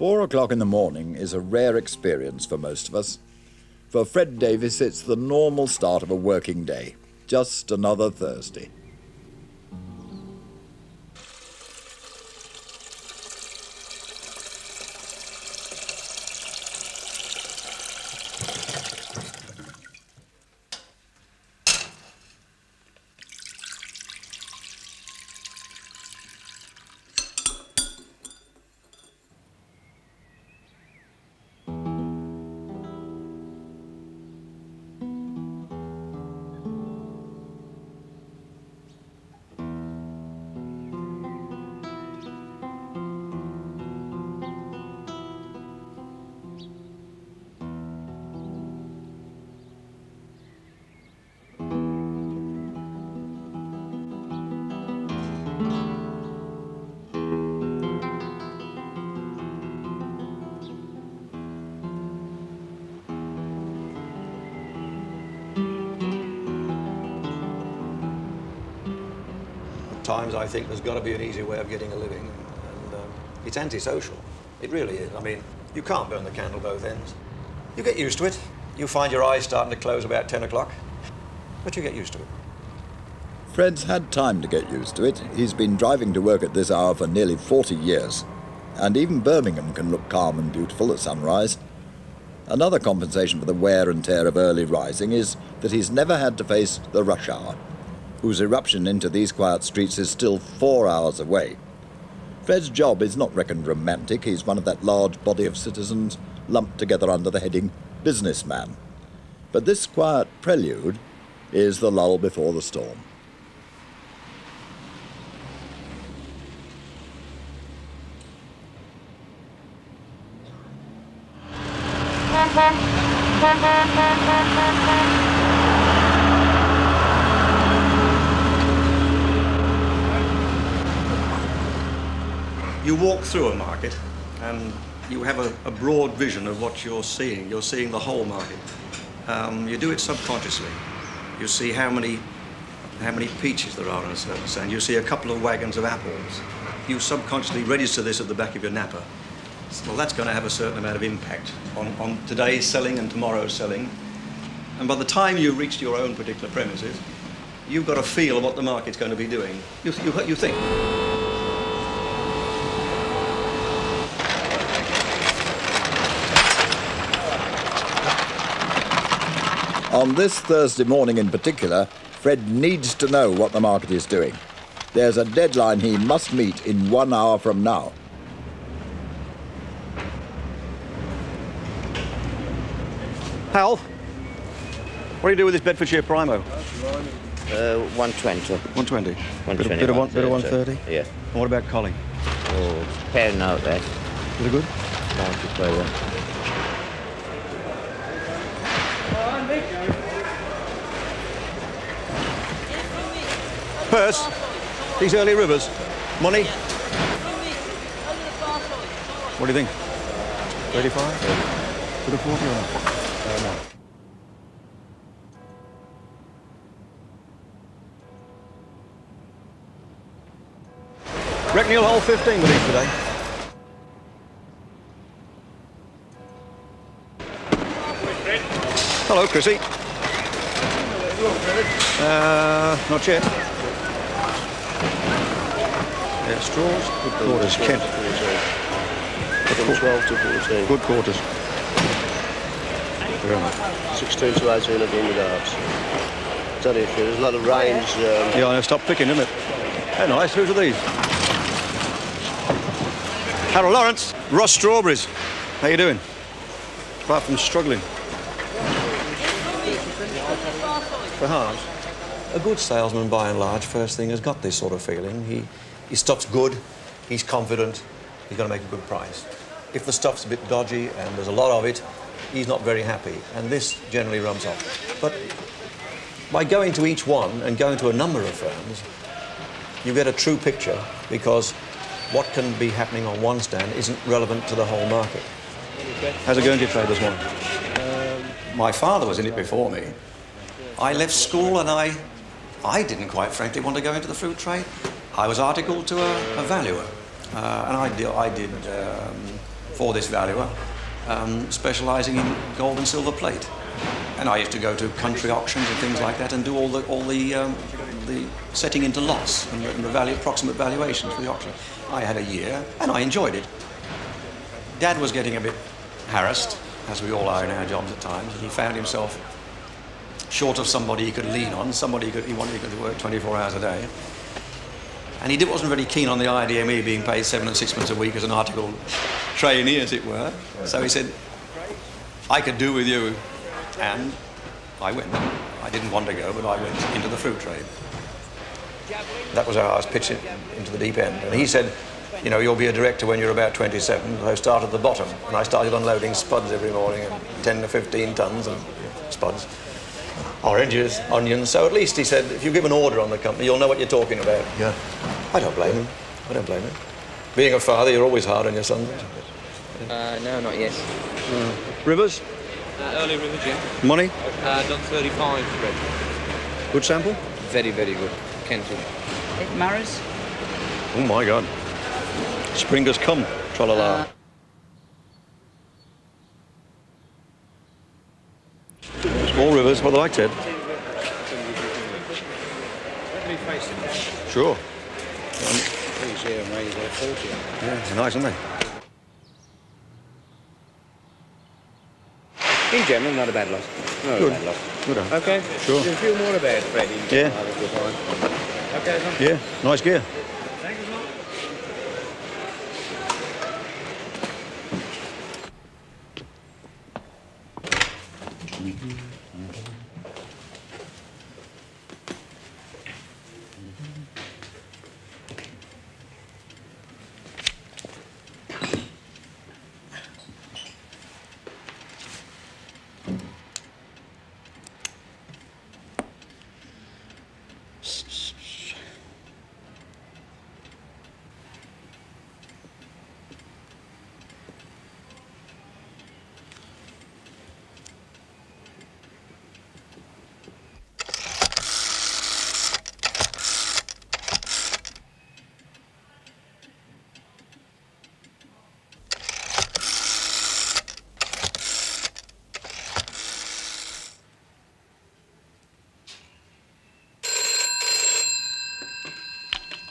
4 o'clock in the morning is a rare experience for most of us. For Fred Davis, it's the normal start of a working day. Just another Thursday. Times I think there's got to be an easy way of getting a living, and it's antisocial. It really is. I mean, you can't burn the candle both ends. You get used to it. You find your eyes starting to close about 10 o'clock, but you get used to it. Fred's had time to get used to it. He's been driving to work at this hour for nearly 40 years, and even Birmingham can look calm and beautiful at sunrise. Another compensation for the wear and tear of early rising is that he's never had to face the rush hour, whose eruption into these quiet streets is still 4 hours away. Fred's job is not reckoned romantic. He's one of that large body of citizens lumped together under the heading businessman. But this quiet prelude is the lull before the storm. You walk through a market and you have a broad vision of what you're seeing. You're seeing the whole market. You do it subconsciously. You see how many peaches there are on a certain stand. You see a couple of wagons of apples. You subconsciously register this at the back of your napper. Well, that's going to have a certain amount of impact on today's selling and tomorrow's selling. And by the time you reach your own particular premises, you've got a feel of what the market's going to be doing. You think. On this Thursday morning in particular, Fred needs to know what the market is doing. There's a deadline he must meet in 1 hour from now. Hal, what do you do with this Bedfordshire Primo? 120. 120? 120. Bit of 130? Yeah. And what about Collie? Oh, fair note there. Pretty good? Can't you play that? Purse, these early rivers, money? What do you think? 35? Could afford you or not? No. Reckon you'll hold 15 with these today? Hello, Chrissy. Not yet. Yeah, straws, good quarters, Kent. From 12 to 14. Good quarters. Very much. 16 to 18 of the yards. Tell you, there's a lot of range. Yeah, I know, stop picking, isn't it? How nice, whose are these? Harold Lawrence, Ross Strawberries. How you doing? Apart from struggling. For halves. A good salesman, by and large, first thing, has got this sort of feeling. His stuff's good, he's confident, he's going to make a good price. If the stuff's a bit dodgy and there's a lot of it, he's not very happy, and this generally rubs off. But by going to each one and going to a number of firms, you get a true picture, because what can be happening on one stand isn't relevant to the whole market. How's it going to your trade this morning? My father was in it before me. I left school and I didn't quite frankly want to go into the fruit trade. I was articled to a valuer, and I did for this valuer, specialising in gold and silver plate. And I used to go to country auctions and things like that and do all the setting into lots and the approximate valuations for the auction. I had a year and I enjoyed it. Dad was getting a bit harassed, as we all are in our jobs at times, and he found himself short of somebody he could lean on, he wanted to work 24 hours a day. And he wasn't very keen on the idea of me being paid 7 and 6 a week as an article trainee, as it were. So he said, I could do with you. And I went. I didn't want to go, but I went into the fruit trade. That was how I was pitched into the deep end. And he said, you know, you'll be a director when you're about 27. So I started at the bottom, and I started unloading spuds every morning, and 10 to 15 tons of spuds. Oranges, onions. So at least he said, if you give an order on the company, you'll know what you're talking about. Yeah. I don't blame him. I don't blame him. Being a father, you're always hard on your sons. No, not yet. Rivers? Early Rivers, yeah. Money? Done 35 Fred. Good sample? Very, very good. Kentish. Maris? Oh my God. Spring has come, tra-la-la. Small rivers, what do I like, Ted? Sure. Yeah, they're nice, aren't they? In general, not a bad lot. Not Good. a bad lot. Good. Okay. Sure. There's a few more about, Freddie. Yeah. Have a good time. Okay, then. Yeah, nice gear.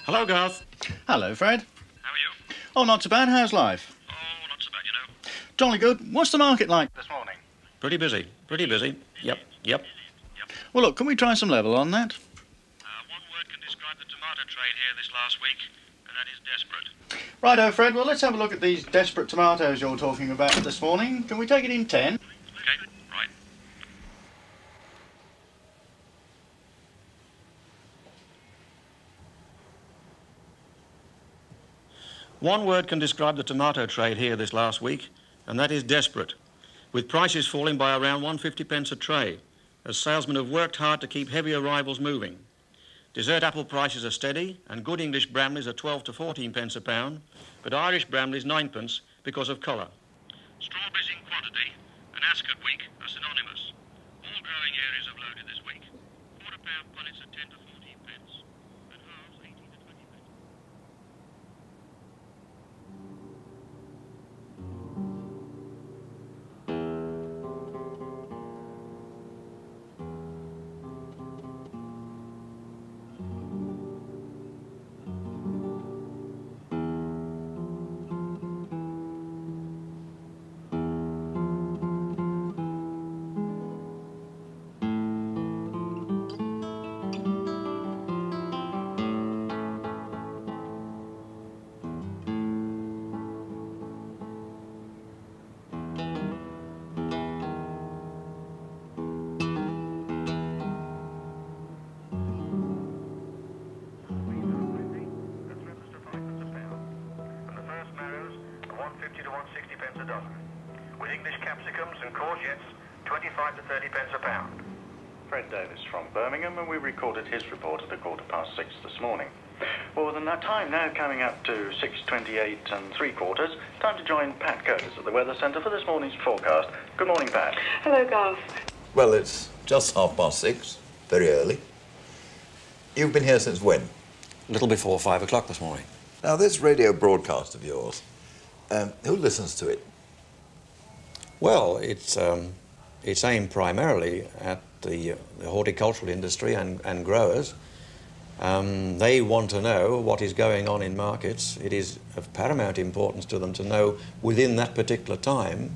Hello, Garth. Hello, Fred. How are you? Oh, not so bad. How's life? Oh, not so bad, you know. Jolly good. What's the market like this morning? Pretty busy, pretty busy. Yep. Well, look, can we try some level on that? One word can describe the tomato trade here this last week, and that is desperate. Righto, Fred. Well, let's have a look at these desperate tomatoes you're talking about this morning. Can we take it in 10? Okay, right. One word can describe the tomato trade here this last week, and that is desperate, with prices falling by around 150p a tray, as salesmen have worked hard to keep heavy arrivals moving. Dessert apple prices are steady, and good English Bramleys are 12 to 14p a pound, but Irish Bramleys 9p because of colour. Strawberries in quantity and Ascot week are synonymous. All growing areas have loaded this week. £1/4 punnets at 10 to 14p, and halves 18 to 20p. and courgettes, 25 to 30p a pound. Fred Davis from Birmingham, and we recorded his report at 6:15 this morning. Well, within that time now coming up to 6:28 3/4, time to join Pat Curtis at the Weather Centre for this morning's forecast. Good morning, Pat. Hello, Garth. Well, it's just 6:30, very early. You've been here since when? A little before 5 o'clock this morning. Now, this radio broadcast of yours, Who listens to it? Well, it's aimed primarily at the horticultural industry and growers. They want to know what is going on in markets. It is of paramount importance to them to know within that particular time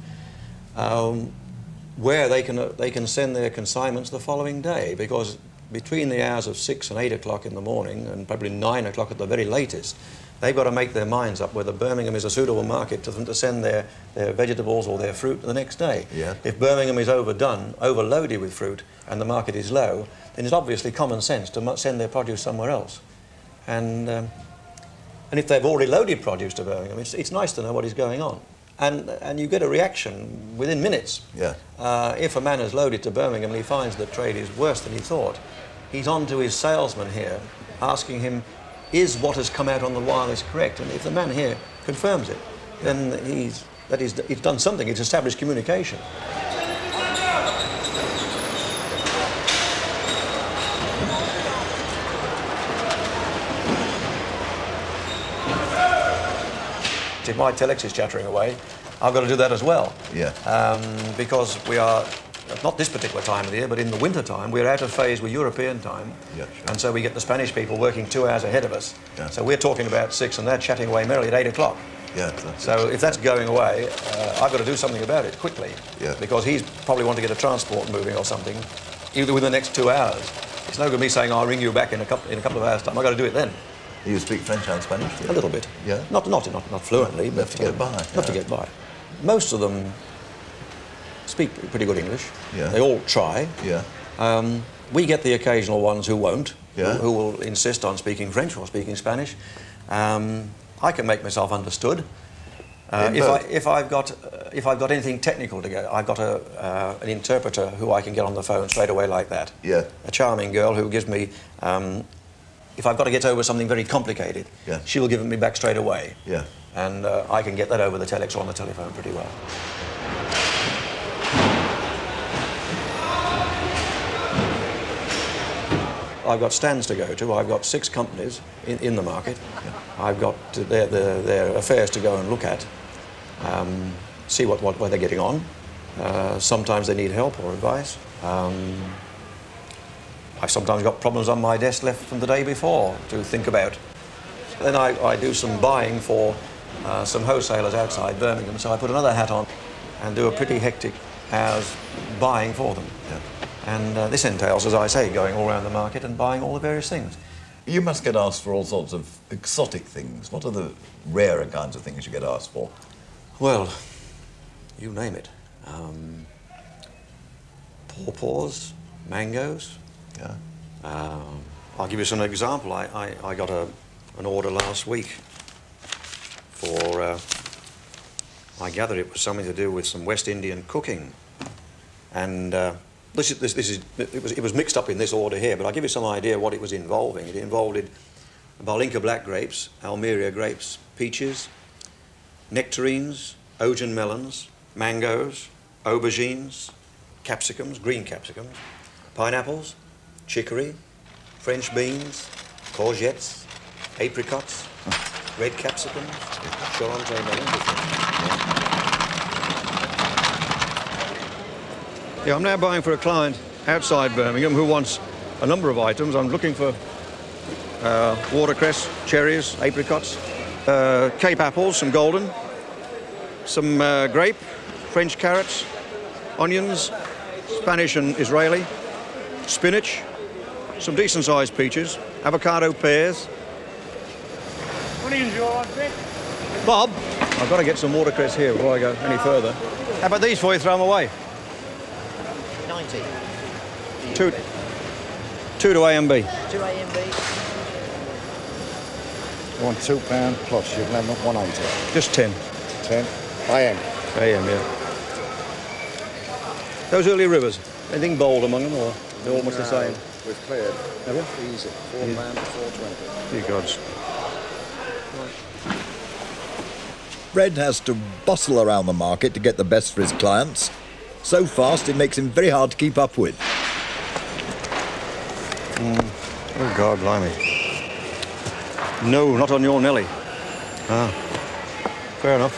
where they can send their consignments the following day, because between the hours of 6 and 8 o'clock in the morning and probably 9 o'clock at the very latest, they've got to make their minds up whether Birmingham is a suitable market to them to send their vegetables or their fruit the next day. Yeah. If Birmingham is overdone, overloaded with fruit, and the market is low, then it's obviously common sense to send their produce somewhere else. And if they've already loaded produce to Birmingham, it's nice to know what is going on. And you get a reaction within minutes. Yeah. If a man has loaded to Birmingham and he finds that trade is worse than he thought, he's on to his salesman here, asking him, is what has come out on the wireless correct? And if the man here confirms it, then he's done something. It's established communication. If my telex is chattering away, I've got to do that as well. Yeah. Because we are, not this particular time of the year, but in the winter time, we're out of phase with European time. Yeah, sure. And so we get the Spanish people working 2 hours ahead of us. Yeah. So we're talking about 6 and they're chatting away merrily at 8 o'clock. Yeah. So if that's going away, I've got to do something about it quickly. Yeah. Because he's probably want to get a transport moving or something, either within the next 2 hours. It's no good me saying, I'll ring you back in a couple of hours' time. I've got to do it then. You speak French and Spanish? Yeah. A little bit. Yeah. Not fluently, but enough to get by. Enough to get by. Most of them speak pretty good English. Yeah. They all try. Yeah. We get the occasional ones who won't, Yeah. who will insist on speaking French or speaking Spanish. I can make myself understood. If I've got anything technical to go, I've got an interpreter who I can get on the phone straight away like that. Yeah. A charming girl who gives me. If I've got to get over something very complicated, yeah. she will give it me back straight away. Yeah. And I can get that over the telex or on the telephone pretty well. I've got stands to go to. I've got 6 companies in the market. Yeah. I've got their affairs to go and look at, see what they're getting on. Sometimes they need help or advice. I've sometimes got problems on my desk left from the day before to think about. Then I do some buying for some wholesalers outside Birmingham, so I put another hat on and do a pretty hectic hours buying for them. Yeah. And this entails, as I say, going all around the market and buying all the various things. You must get asked for all sorts of exotic things. What are the rarer kinds of things you get asked for? Well, you name it. Pawpaws, mangoes. Yeah. I'll give you some example. I got an order last week for, I gather it was something to do with some West Indian cooking. And it was mixed up in this order here, but I'll give you some idea what it was involving. It involved Balinka black grapes, Almeria grapes, peaches, nectarines, Ojan melons, mangoes, aubergines, capsicums, green capsicums, pineapples, chicory, French beans, courgettes, apricots, red capsicums, Charente melons. Yeah, I'm now buying for a client outside Birmingham who wants a number of items. I'm looking for watercress, cherries, apricots, Cape apples, some golden, some grape, French carrots, onions, Spanish and Israeli, spinach, some decent-sized peaches, avocado pears. Onions, you all right, Vic? Bob, I've got to get some watercress here before I go any further. How about these for you? Throw them away. 90. Two to A and B. 2 A and B. You want £2 plus, you can have 180. Just 10. 10? AM. AM, yeah. Those early rivers, anything bold among them, or they're almost the same? We've cleared. Have you? Easy. £4 to 420. Dear gods. Fred has to bustle around the market to get the best for his clients. So fast it makes him very hard to keep up with. Oh, God, blimey. No, not on your Nelly. Ah, fair enough.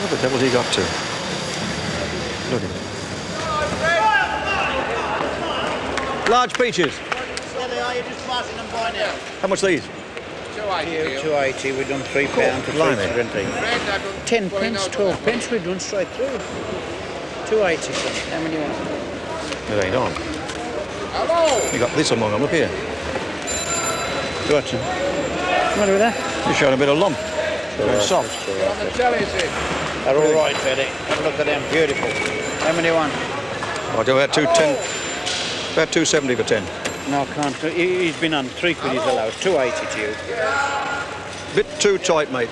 What the devil's he got to? Look at it. Large peaches. There they are, you're just passing them by now. How much are these? 280, we've done £3 to Blimey. 3.20. 10 pence, 12 pence, we've done straight through. 280, sir. How many you want? It ain't on. You got this among them, look here. Gotcha. What with that? You're showing a bit of lump. Very soft. They're all right, Freddy. Have a look at them, beautiful. How many you want? I'll do about 210. About 270 for 10. No, I can't. He's been on 3 quid, he's allowed. 280 to you. Bit too tight, mate.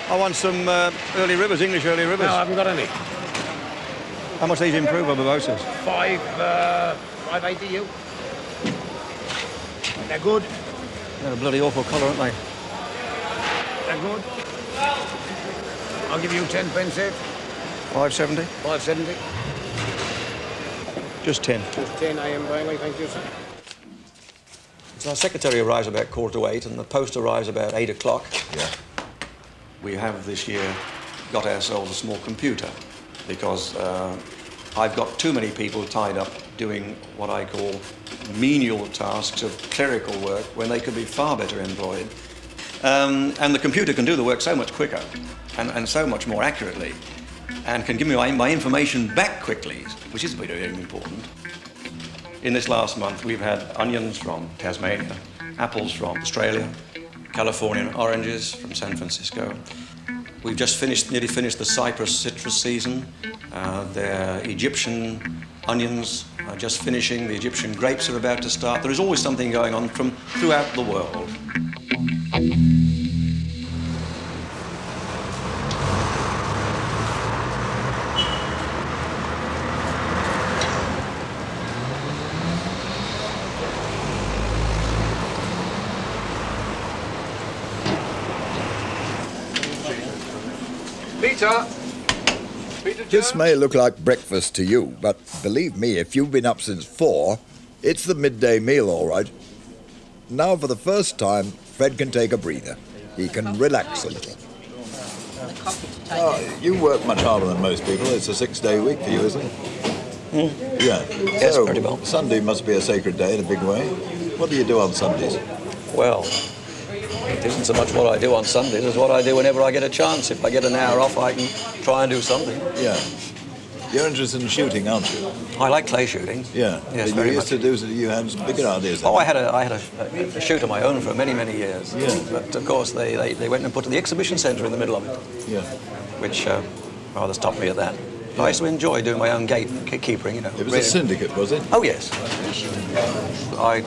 I want some early rivers, English early rivers. No, I haven't got any. How much these improve over mimosas? 580 you. They're good. They're a bloody awful colour, aren't they? They're good. I'll give you 10 pence each. 570? 570. Just 10. Just 10, I am Bailey, thank you, sir. So our secretary arrives about 7:45 and the post arrives about 8 o'clock. Yeah. We have this year got ourselves a small computer because I've got too many people tied up doing what I call menial tasks of clerical work when they could be far better employed. And the computer can do the work so much quicker and so much more accurately and can give me my information back quickly, which is very, very important. In this last month, we've had onions from Tasmania, apples from Australia, Californian oranges from San Francisco. We've just nearly finished the Cyprus citrus season. They're Egyptian onions are just finishing. The Egyptian grapes are about to start. There is always something going on from throughout the world. This may look like breakfast to you, but believe me, if you've been up since 4, it's the midday meal, all right. Now, for the first time, Fred can take a breather. He can relax a little. Oh, you work much harder than most people. It's a 6-day week for you, isn't it? Yeah. Yes, so, pretty well. Sunday must be a sacred day in a big way. What do you do on Sundays? Well, it isn't so much what I do on Sundays as what I do whenever I get a chance. If I get an hour off, I can try and do something. Yeah. You're interested in shooting, aren't you? I like clay shooting. Yeah. Yes, you very used much. to do, you had some bigger ideas. Oh, I had a shoot of my own for many, many years. Yeah. But, of course, they went and put the exhibition centre in the middle of it. Yeah. Which rather stopped me at that. Yeah. I used to enjoy doing my own gatekeeping, you know. It was a syndicate, was it? Oh, yes. I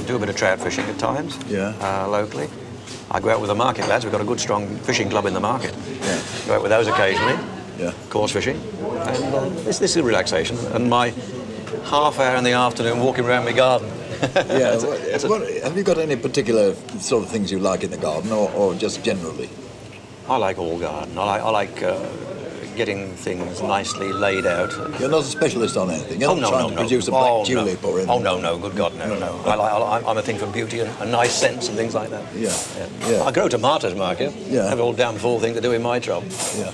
do a bit of trout fishing at times. Yeah. Locally. I go out with the market lads. We've got a good, strong fishing club in the market. Yeah. Go out with those occasionally. Yeah. Course fishing. And this is relaxation. And my half hour in the afternoon walking around my garden. Yeah. Have you got any particular sort of things you like in the garden, or just generally? I like all garden. I like getting things nicely laid out. You're not a specialist on anything. You're not trying to produce a black tulip or anything. Oh, no, good God, no. I'm a thing for beauty and a nice sense and things like that. Yeah. I grow tomatoes, Mark, yeah? Yeah. Have all damn fool thing to do in my job. Yeah.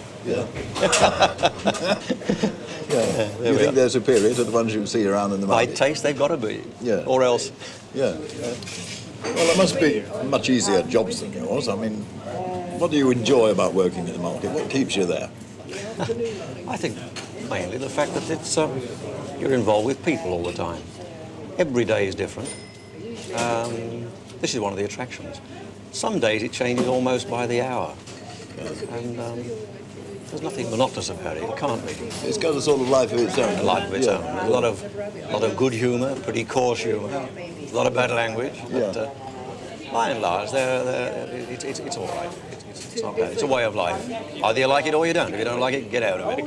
You think they're superior to the ones you see around in the market? By taste, they've got to be. Yeah. Or else. Yeah. Well, it must be much easier jobs than yours. I mean, what do you enjoy about working in the market? What keeps you there? I think mainly the fact that it's you're involved with people all the time. Every day is different. This is one of the attractions. Some days it changes almost by the hour. And there's nothing monotonous about it. It can't be. It's got a sort of life of its own. A life of its own. There's a lot of good humour, pretty coarse humour, a lot of bad language. But by and large, it's all right. It's not bad. It's a way of life. Either you like it or you don't. If you don't like it, get out of it.